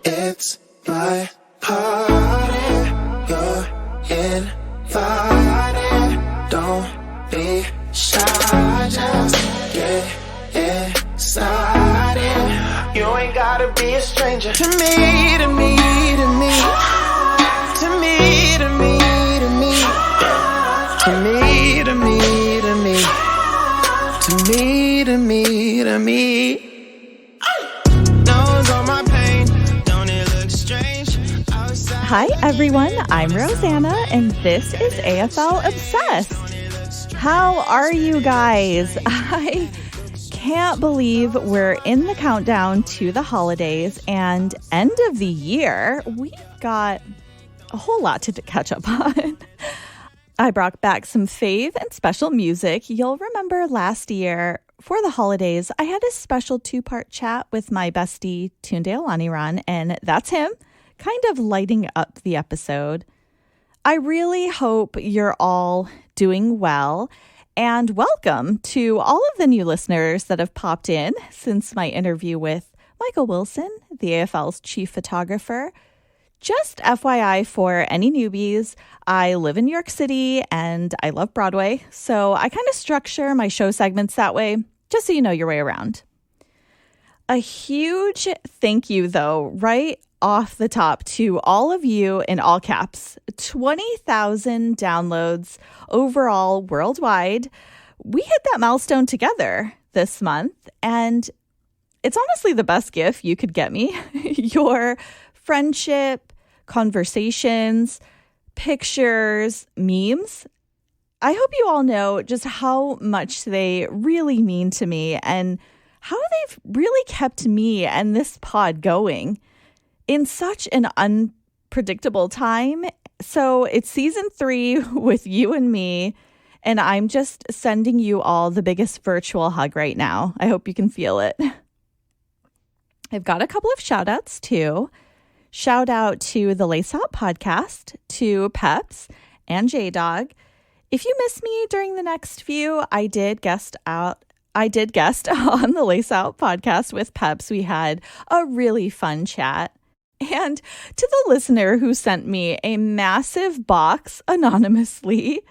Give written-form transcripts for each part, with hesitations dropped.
It's my party, you're invited. Don't be shy, just get excited. You ain't gotta be a stranger to me, to me, to me. To me, to me, to me. To me, to me, to me. To me, to me, to me. Hi everyone, I'm Rosanna and this is AFL Obsessed. How are you guys? I can't believe we're in the countdown to the holidays and end of the year. We've got a whole lot to catch up on. I brought back some fave and special music. You'll remember last year for the holidays, I had a special 2-part chat with my bestie, Tunde Olaniran, and that's him, kind of lighting up the episode. I really hope you're all doing well, and welcome to all of the new listeners that have popped in since my interview with Michael Wilson, the AFL's chief photographer. Just FYI for any newbies, I live in New York City and I love Broadway, so I kind of structure my show segments that way, just so you know your way around. A huge thank you, though, right off the top to all of you in all caps. 20,000 downloads overall worldwide. We hit that milestone together this month, and it's honestly the best gift you could get me. Your friendship, conversations, pictures, memes. I hope you all know just how much they really mean to me and how they've really kept me and this pod going in such an unpredictable time. So it's season 3 with you and me, and I'm just sending you all the biggest virtual hug right now. I hope you can feel it. I've got a couple of shout outs too. Shout out to the Lace Out podcast, to Peps and J-Dog. If you miss me during the next few, I did guest on the Lace Out podcast with Peps. We had a really fun chat. And to the listener who sent me a massive box anonymously,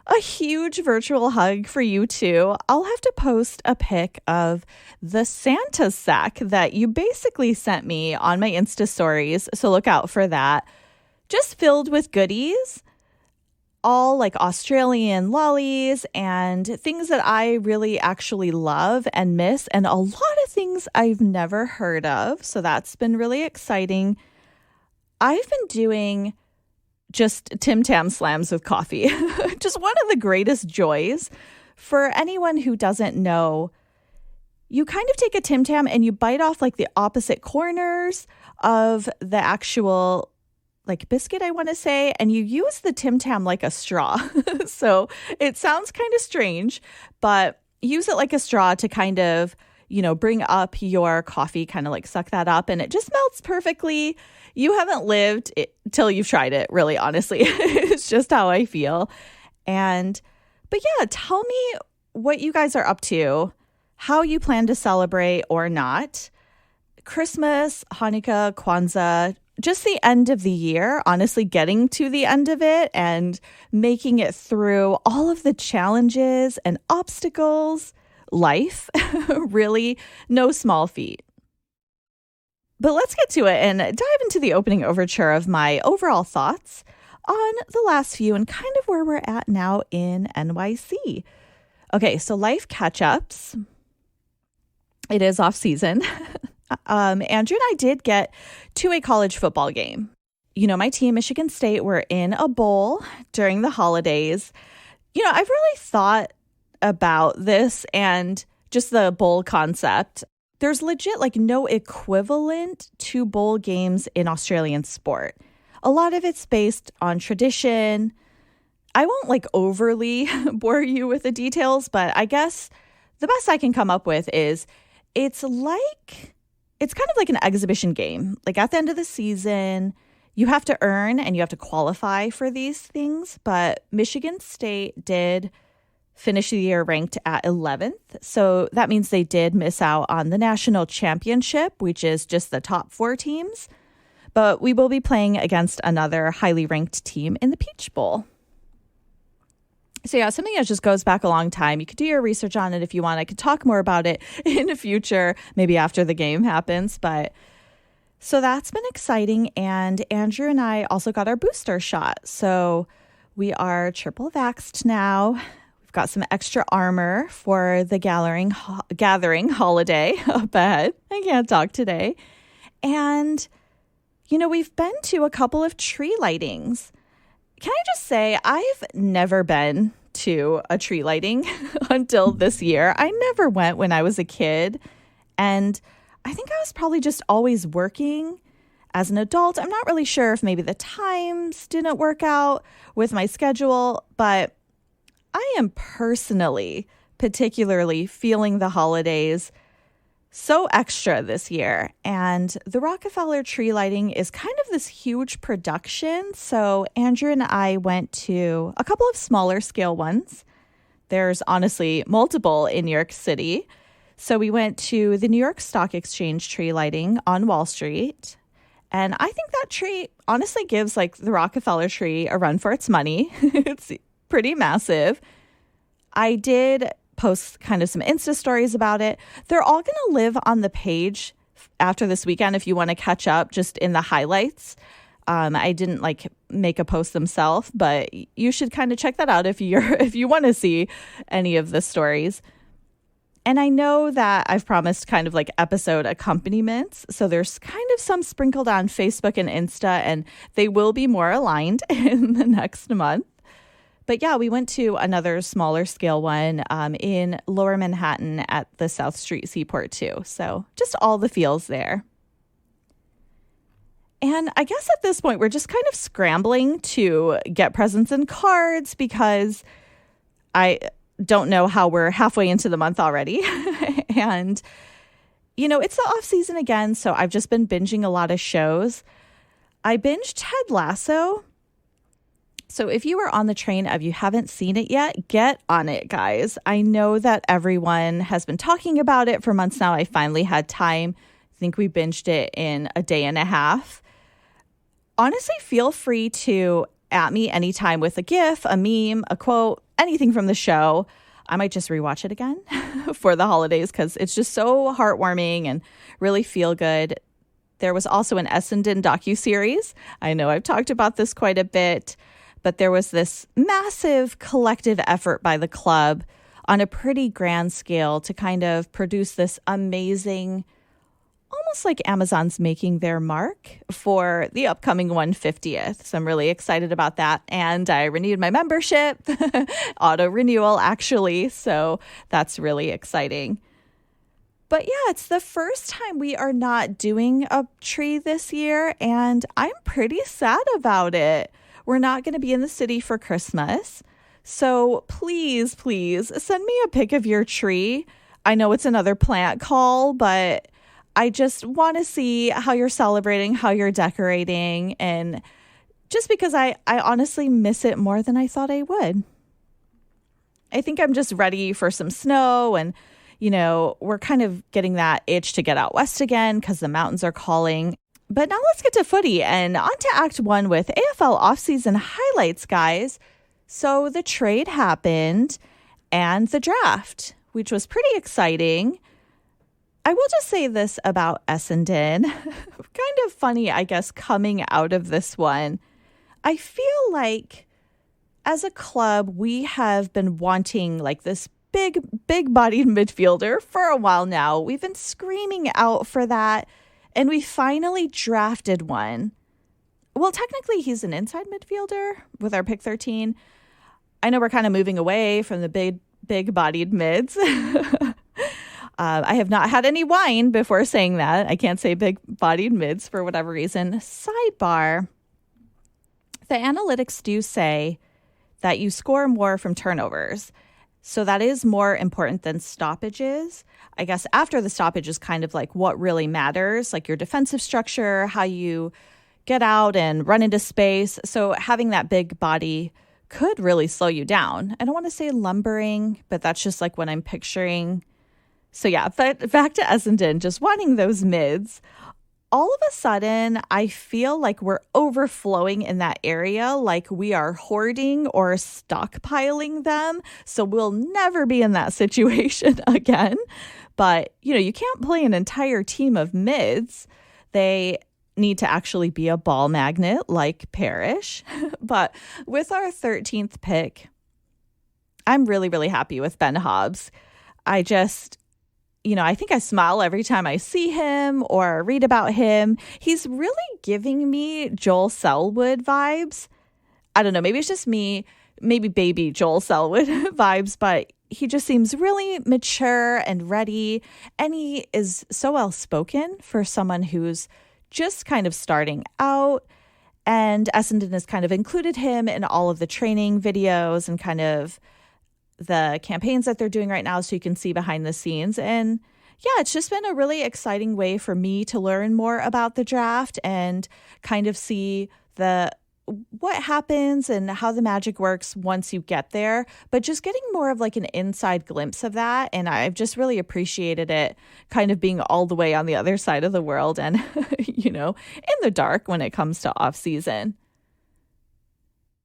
a huge virtual hug for you too. I'll have to post a pic of the Santa sack that you basically sent me on my Insta stories, so look out for that. Just filled with goodies, all like Australian lollies and things that I really actually love and miss, and a lot of things I've never heard of. So that's been really exciting. I've been doing just Tim Tam slams with coffee. Just one of the greatest joys. For anyone who doesn't know, you kind of take a Tim Tam and you bite off like the opposite corners of the actual like biscuit, I want to say, and you use the Tim Tam like a straw. So it sounds kind of strange, but use it like a straw to kind of, bring up your coffee, kind of like suck that up, and it just melts perfectly. You haven't lived it till you've tried it, really, honestly. It's just how I feel. But yeah, tell me what you guys are up to, how you plan to celebrate or not. Christmas, Hanukkah, Kwanzaa, just the end of the year, honestly, getting to the end of it and making it through all of the challenges and obstacles, life, really no small feat. But let's get to it and dive into the opening overture of my overall thoughts on the last few and kind of where we're at now in NYC. Okay, so life catch-ups. It is off season. Andrew and I did get to a college football game. My team, Michigan State, were in a bowl during the holidays. I've really thought about this and just the bowl concept. There's legit like no equivalent to bowl games in Australian sport. A lot of it's based on tradition. I won't like overly bore you with the details, but I guess the best I can come up with is it's kind of like an exhibition game. Like at the end of the season, you have to earn and you have to qualify for these things. But Michigan State did finish the year ranked at 11th. So that means they did miss out on the national championship, which is just the top 4 teams. But we will be playing against another highly ranked team in the Peach Bowl. So yeah, something that just goes back a long time. You could do your research on it if you want. I could talk more about it in the future, maybe after the game happens. But so that's been exciting. And Andrew and I also got our booster shot. So we are triple vaxxed now. We've got some extra armor for the gathering holiday up ahead. I can't talk today. And, we've been to a couple of tree lightings. Can I just say, I've never been to a tree lighting until this year. I never went when I was a kid. And I think I was probably just always working as an adult. I'm not really sure if maybe the times didn't work out with my schedule, but I am particularly feeling the holidays so extra this year. And the Rockefeller tree lighting is kind of this huge production. So Andrew and I went to a couple of smaller scale ones. There's honestly multiple in New York City. So we went to the New York Stock Exchange tree lighting on Wall Street. And I think that tree honestly gives the Rockefeller tree a run for its money. It's pretty massive. I did post kind of some Insta stories about it. They're all going to live on the page after this weekend if you want to catch up just in the highlights. I didn't make a post themselves, but you should kind of check that out if you want to see any of the stories. And I know that I've promised kind of episode accompaniments. So there's kind of some sprinkled on Facebook and Insta, and they will be more aligned in the next month. But yeah, we went to another smaller scale one in Lower Manhattan at the South Street Seaport too. So just all the feels there. And I guess at this point, we're just kind of scrambling to get presents and cards because I don't know how we're halfway into the month already. And, it's the off season again. So I've just been binging a lot of shows. I binged Ted Lasso. So if you were on the train of you haven't seen it yet, get on it, guys. I know that everyone has been talking about it for months now. I finally had time. I think we binged it in a day and a half. Honestly, feel free to at me anytime with a GIF, a meme, a quote, anything from the show. I might just rewatch it again for the holidays because it's just so heartwarming and really feel good. There was also an Essendon docuseries. I know I've talked about this quite a bit, but there was this massive collective effort by the club on a pretty grand scale to kind of produce this amazing, almost like Amazon's making their mark for the upcoming 150th. So I'm really excited about that. And I renewed my membership, auto renewal actually. So that's really exciting. But yeah, it's the first time we are not doing a tree this year. And I'm pretty sad about it. We're not going to be in the city for Christmas. So please send me a pic of your tree. I know it's another plant call, but I just want to see how you're celebrating, how you're decorating, and just because I honestly miss it more than I thought I would. I think I'm just ready for some snow, and we're kind of getting that itch to get out west again because the mountains are calling. But now let's get to footy and on to Act 1 with AFL offseason highlights, guys. So the trade happened and the draft, which was pretty exciting. I will just say this about Essendon. Kind of funny, I guess, coming out of this one. I feel like as a club, we have been wanting this big-bodied midfielder for a while now. We've been screaming out for that. And we finally drafted one. Well, technically, he's an inside midfielder with our pick 13. I know we're kind of moving away from the big-bodied mids. I have not had any wine before saying that. I can't say big-bodied mids for whatever reason. Sidebar. The analytics do say that you score more from turnovers. So that is more important than stoppages. I guess after the stoppage is kind of what really matters, your defensive structure, how you get out and run into space. So having that big body could really slow you down. I don't want to say lumbering, but that's just what I'm picturing. So yeah, but back to Essendon, just wanting those mids. all of a sudden, I feel like we're overflowing in that area, like we are hoarding or stockpiling them. So we'll never be in that situation again. But, you can't play an entire team of mids. They need to actually be a ball magnet like Parrish. But with our 13th pick, I'm really, really happy with Ben Hobbs. I think I smile every time I see him or read about him. He's really giving me Joel Selwood vibes. I don't know, maybe it's just me, maybe baby Joel Selwood vibes, but he just seems really mature and ready. And he is so well spoken for someone who's just kind of starting out. And Essendon has kind of included him in all of the training videos and kind of the campaigns that they're doing right now, so you can see behind the scenes. And yeah, it's just been a really exciting way for me to learn more about the draft and kind of see what happens and how the magic works once you get there, but just getting more of like an inside glimpse of that. And I've just really appreciated it kind of being all the way on the other side of the world and, in the dark when it comes to off season.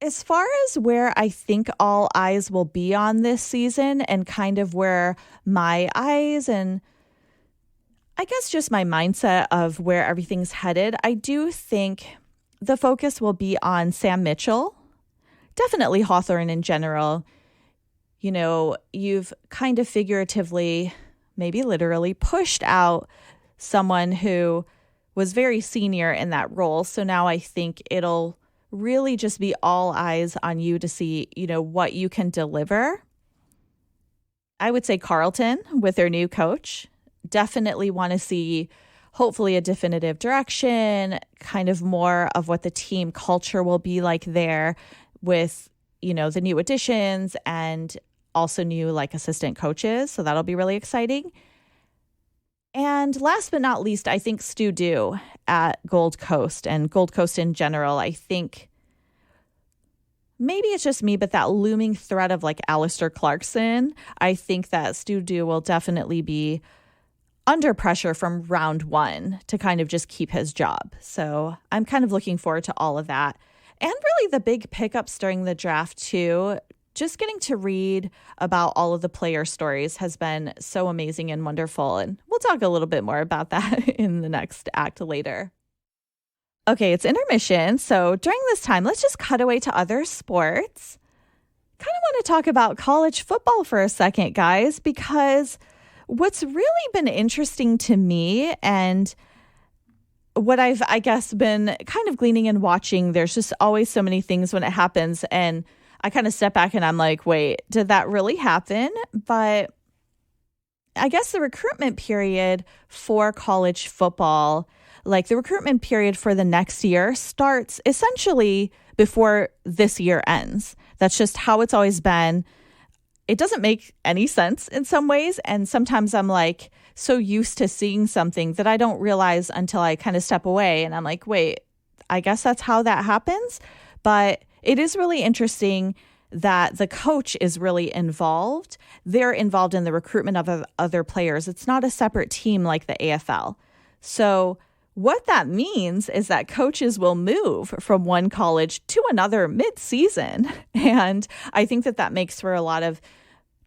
As far as where I think all eyes will be on this season and kind of where my eyes and I guess just my mindset of where everything's headed, I do think the focus will be on Sam Mitchell, definitely Hawthorne in general. You've kind of figuratively, maybe literally, pushed out someone who was very senior in that role. So now I think it'll really just be all eyes on you to see, what you can deliver. I would say Carlton with their new coach. Definitely want to see hopefully a definitive direction, kind of more of what the team culture will be like there with, the new additions and also new assistant coaches. So that'll be really exciting. And last but not least, I think Stu Dew at Gold Coast and Gold Coast in general. I think maybe it's just me, but that looming threat of Alistair Clarkson, I think that Stu Dew will definitely be under pressure from round one to kind of just keep his job. So I'm kind of looking forward to all of that. And really the big pickups during the draft too. Just getting to read about all of the player stories has been so amazing and wonderful. And we'll talk a little bit more about that in the next act later. Okay, it's intermission. So during this time, let's just cut away to other sports. Kind of want to talk about college football for a second, guys, because what's really been interesting to me and what I've, been kind of gleaning and watching, there's just always so many things when it happens. And I kind of step back and I'm like, wait, did that really happen? But I guess the recruitment period for college football, the recruitment period for the next year starts essentially before this year ends. That's just how it's always been. It doesn't make any sense in some ways. And sometimes I'm so used to seeing something that I don't realize until I kind of step away. And I'm like, wait, I guess that's how that happens. But it is really interesting that the coach is really involved. They're involved in the recruitment of other players. It's not a separate team like the AFL. So what that means is that coaches will move from one college to another mid-season. And I think that makes for a lot of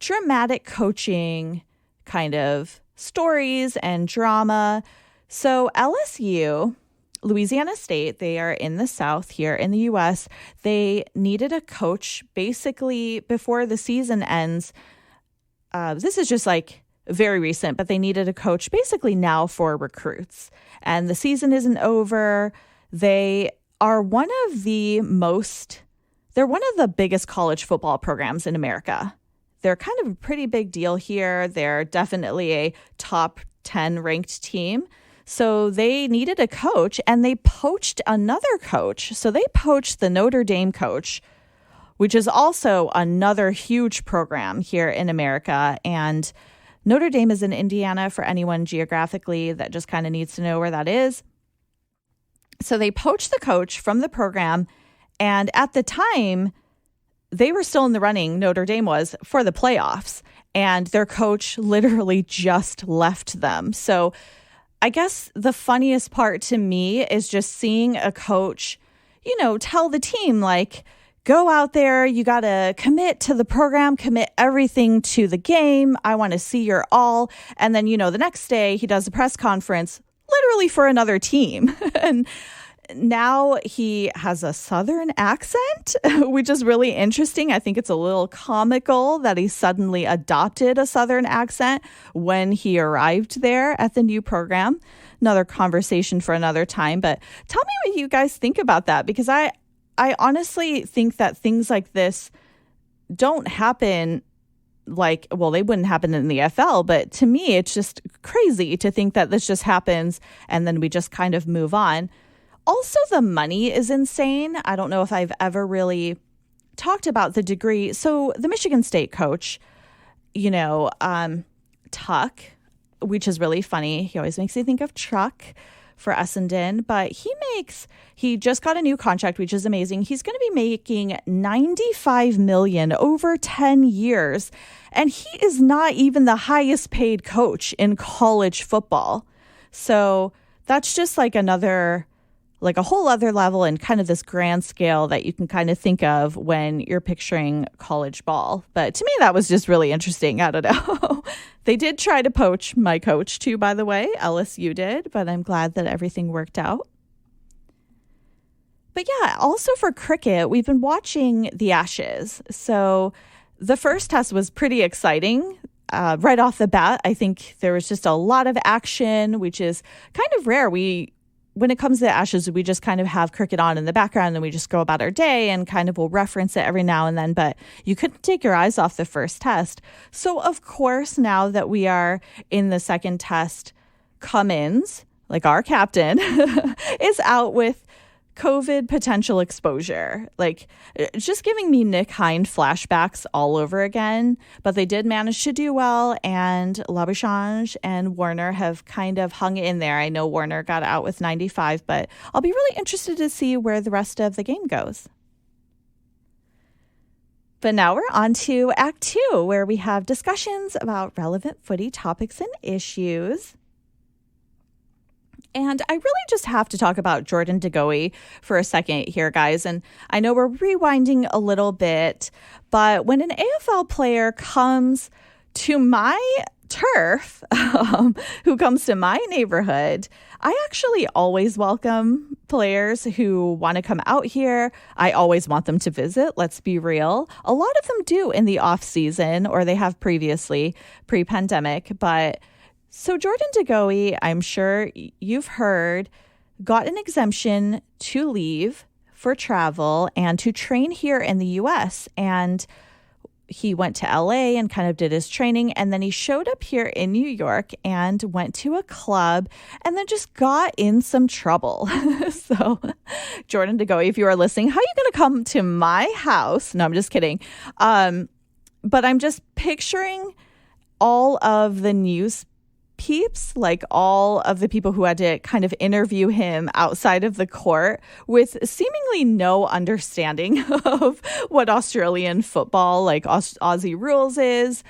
dramatic coaching kind of stories and drama. So LSU, Louisiana State, they are in the South here in the U.S. They needed a coach basically before the season ends. This is just very recent, but they needed a coach basically now for recruits. And the season isn't over. They are one of the biggest college football programs in America. They're kind of a pretty big deal here. They're definitely a top 10 ranked team. So they needed a coach and they poached another coach. So they poached the Notre Dame coach, which is also another huge program here in America. And Notre Dame is in Indiana for anyone geographically that just kind of needs to know where that is. So they poached the coach from the program. And at the time, they were still in the running, Notre Dame was, for the playoffs. And their coach literally just left them. So I guess the funniest part to me is just seeing a coach, tell the team, like, go out there, you got to commit to the program, commit everything to the game. I want to see your all. And then, the next day he does a press conference literally for another team. And now he has a Southern accent, which is really interesting. I think it's a little comical that he suddenly adopted a Southern accent when he arrived there at the new program. Another conversation for another time. But tell me what you guys think about that, because I honestly think that things like this don't happen they wouldn't happen in the NFL. But to me, it's just crazy to think that this just happens and then we just kind of move on. Also, the money is insane. I don't know if I've ever really talked about the degree. So the Michigan State coach, Tuck, which is really funny. He always makes me think of Chuck for Essendon, but he just got a new contract, which is amazing. He's going to be making $95 million over 10 years. And he is not even the highest paid coach in college football. So that's just like a whole other level and kind of this grand scale that you can kind of think of when you're picturing college ball. But to me, that was just really interesting. I don't know. They did try to poach my coach too, by the way. LSU did, but I'm glad that everything worked out. But yeah, also for cricket, we've been watching the Ashes. So the first test was pretty exciting. Right off the bat, I think there was just a lot of action, which is kind of rare. When it comes to the Ashes, we just kind of have cricket on in the background and we just go about our day and kind of will reference it every now and then. But you couldn't take your eyes off the first test. So, of course, now that we are in the second test, Cummins, like our captain, is out with COVID potential exposure. Like, it's just giving me Nick Hind flashbacks all over again. But they did manage to do well, and Labuschagne and Warner have kind of hung in there. I know Warner got out with 95, but I'll be really interested to see where the rest of the game goes. But now we're on to Act 2, where we have discussions about relevant footy topics and issues. And I really just have to talk about Jordan De Goey for a second here, guys. And I know we're rewinding a little bit, but when an AFL player comes to my turf, who comes to my neighborhood, I actually always welcome players who want to come out here. I always want them to visit. Let's be real. A lot of them do in the off season, or they have previously, pre-pandemic, but so Jordan De Goey, I'm sure you've heard, got an exemption to leave for travel and to train here in the U.S. And he went to L.A. and kind of did his training. And then he showed up here in New York and went to a club and then just got in some trouble. So Jordan De Goey, if you are listening, how are you going to come to my house? No, I'm just kidding. But I'm just picturing all of the news peeps, like all of the people who had to kind of interview him outside of the court with seemingly no understanding of what Australian football, like Aussie rules is.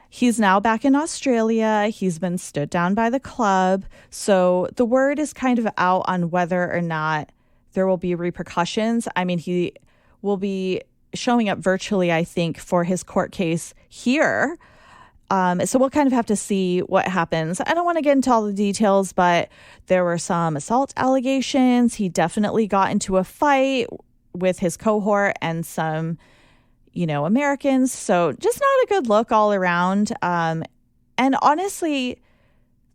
He's now back in Australia. He's been stood down by the club. So the word is kind of out on whether or not there will be repercussions. I mean, he will be showing up virtually, I think, for his court case here. So we'll kind of have to see what happens. I don't want to get into all the details, but there were some assault allegations. He definitely got into a fight with his cohort and some, Americans. So just not a good look all around. And honestly,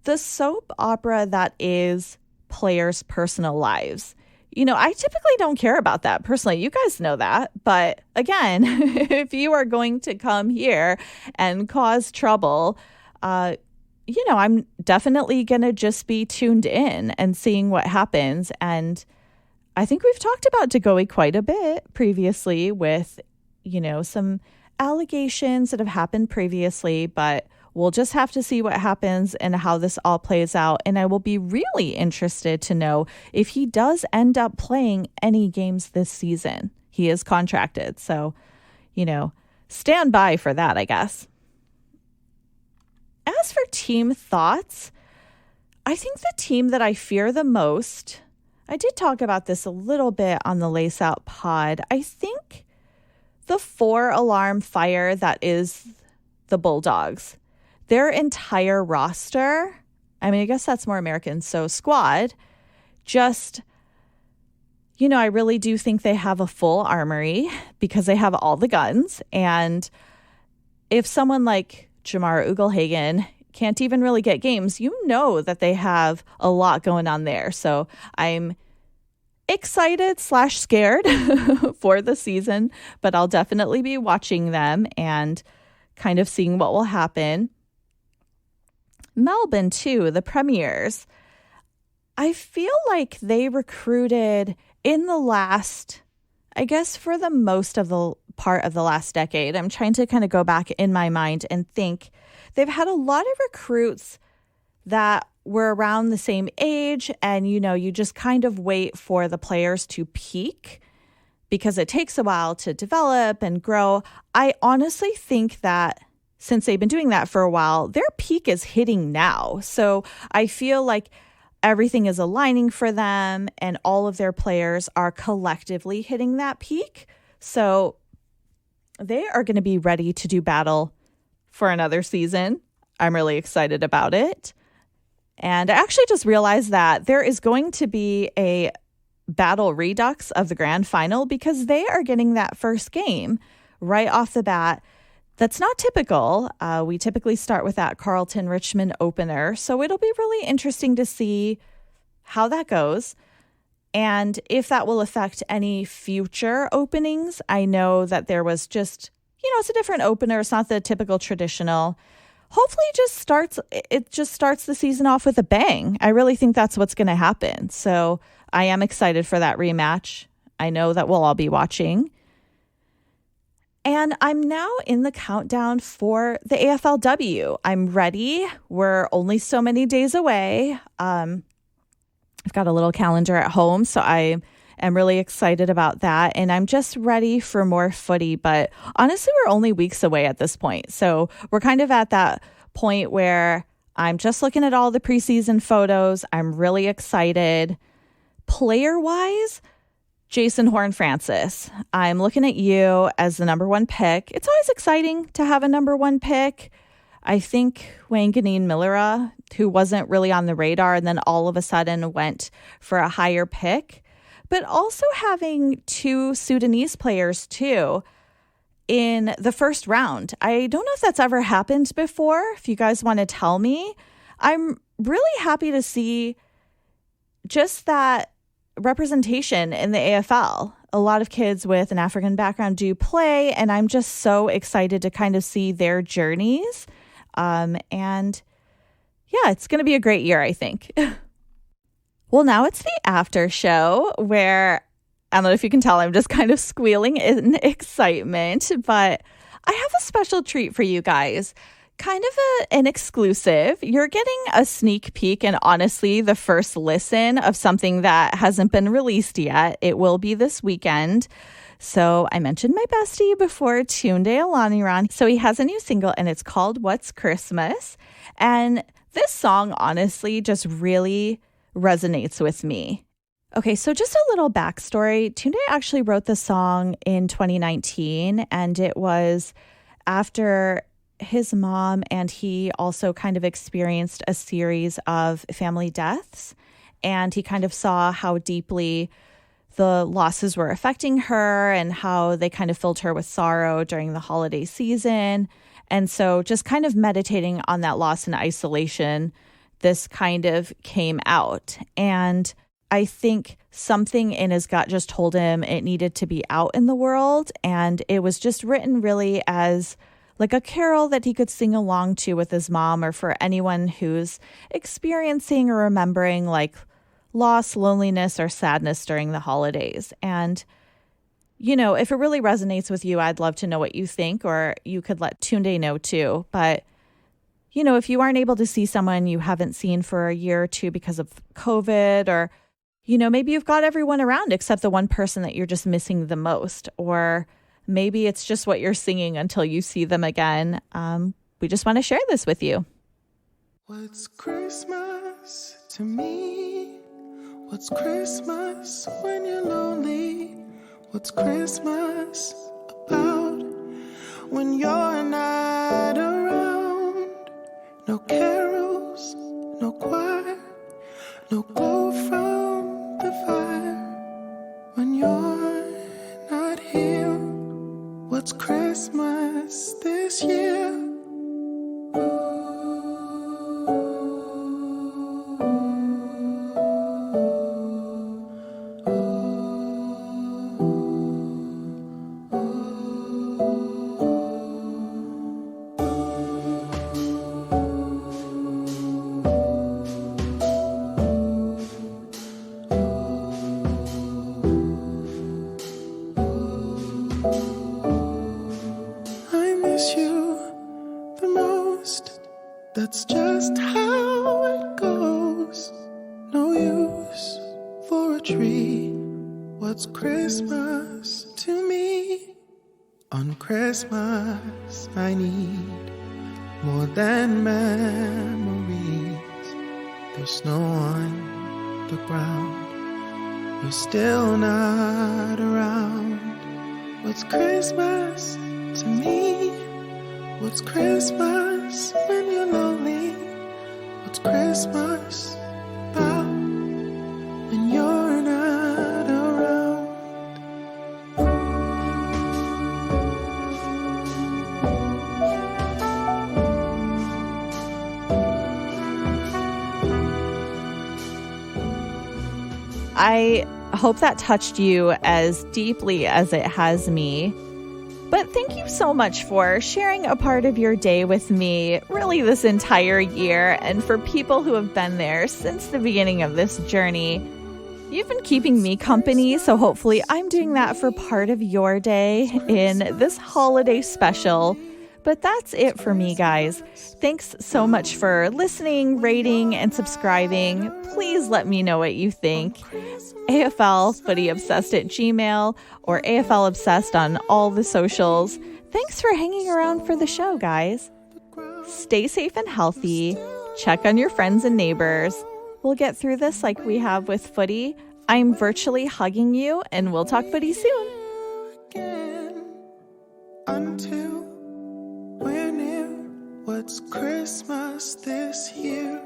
the soap opera that is players' personal lives, I typically don't care about that personally. You guys know that. But again, if you are going to come here and cause trouble, I'm definitely going to just be tuned in and seeing what happens. And I think we've talked about De Goey quite a bit previously with, some allegations that have happened previously, but we'll just have to see what happens and how this all plays out. And I will be really interested to know if he does end up playing any games this season. He is contracted. So, stand by for that, I guess. As for team thoughts, I think the team that I fear the most, I did talk about this a little bit on the Lace Out pod. I think the 4-alarm fire that is the Bulldogs, their entire roster, I mean, I guess that's more American, so squad, just, I really do think they have a full armory because they have all the guns. And if someone like Jamar Ugelhagen can't even really get games, that they have a lot going on there. So I'm excited/scared for the season, but I'll definitely be watching them and kind of seeing what will happen. Melbourne, too, the Premiers. I feel like they recruited in the last, I guess for the most of the part of the last decade. I'm trying to kind of go back in my mind and think. They've had a lot of recruits that were around the same age, and you just kind of wait for the players to peak because it takes a while to develop and grow. I honestly think that since they've been doing that for a while, their peak is hitting now. So I feel like everything is aligning for them and all of their players are collectively hitting that peak. So they are going to be ready to do battle for another season. I'm really excited about it. And I actually just realized that there is going to be a battle redux of the grand final because they are getting that first game right off the bat. That's not typical. We typically start with that Carleton-Richmond opener. So it'll be really interesting to see how that goes and if that will affect any future openings. I know that there was just, it's a different opener. It's not the typical traditional. Hopefully it just starts the season off with a bang. I really think that's what's going to happen. So I am excited for that rematch. I know that we'll all be watching. And I'm now in the countdown for the AFLW. I'm ready. We're only so many days away. I've got a little calendar at home, so I am really excited about that. And I'm just ready for more footy. But honestly, we're only weeks away at this point. So we're kind of at that point where I'm just looking at all the preseason photos. I'm really excited. Player-wise, Jason Horne-Francis, I'm looking at you as the number one pick. It's always exciting to have a number one pick. I think Wayne Ganeen-Millera, who wasn't really on the radar and then all of a sudden went for a higher pick, but also having 2 Sudanese players too in the first round. I don't know if that's ever happened before. If you guys want to tell me, I'm really happy to see just that representation in the AFL. A lot of kids with an African background do play, and I'm just so excited to kind of see their journeys. And yeah, it's going to be a great year, I think. Well, now it's the after show where, I don't know if you can tell, I'm just kind of squealing in excitement, but I have a special treat for you guys. Kind of an exclusive. You're getting a sneak peek and honestly the first listen of something that hasn't been released yet. It will be this weekend. So I mentioned my bestie before, Tunde Olaniran. So he has a new single and it's called What's Christmas? And this song honestly just really resonates with me. Okay, so just a little backstory. Tunde actually wrote the song in 2019 and it was after his mom and he also kind of experienced a series of family deaths, and he kind of saw how deeply the losses were affecting her and how they kind of filled her with sorrow during the holiday season. And so just kind of meditating on that loss and isolation, this kind of came out. And I think something in his gut just told him it needed to be out in the world. And it was just written really as like a carol that he could sing along to with his mom, or for anyone who's experiencing or remembering like loss, loneliness, or sadness during the holidays. And, if it really resonates with you, I'd love to know what you think, or you could let Tunde know too. But, if you aren't able to see someone you haven't seen for a year or two because of COVID, or, maybe you've got everyone around except the one person that you're just missing the most, or maybe it's just what you're singing until you see them again. We just want to share this with you. What's Christmas To me, what's Christmas when you're lonely? What's Christmas about when you're not around? No carols, no choir, no glow from the fire. When you're not here, what's Christmas this year? I miss you the most. That's just how it goes. No use for a tree. What's Christmas to me? On Christmas I need more than memories. There's snow on the ground. You're still not around. What's Christmas to me? What's Christmas when you're lonely? What's Christmas about when you're not around? I hope that touched you as deeply as it has me. But thank you so much for sharing a part of your day with me, really this entire year, and for people who have been there since the beginning of this journey. You've been keeping me company, so hopefully I'm doing that for part of your day in this holiday special. But that's it for me, guys. Thanks so much for listening, rating, and subscribing. Please let me know what you think. AFL Footy Obsessed at Gmail or AFL Obsessed on all the socials. Thanks for hanging around for the show, guys. Stay safe and healthy. Check on your friends and neighbors. We'll get through this like we have with footy. I'm virtually hugging you, and we'll talk footy soon. Until we're near, what's Christmas this year?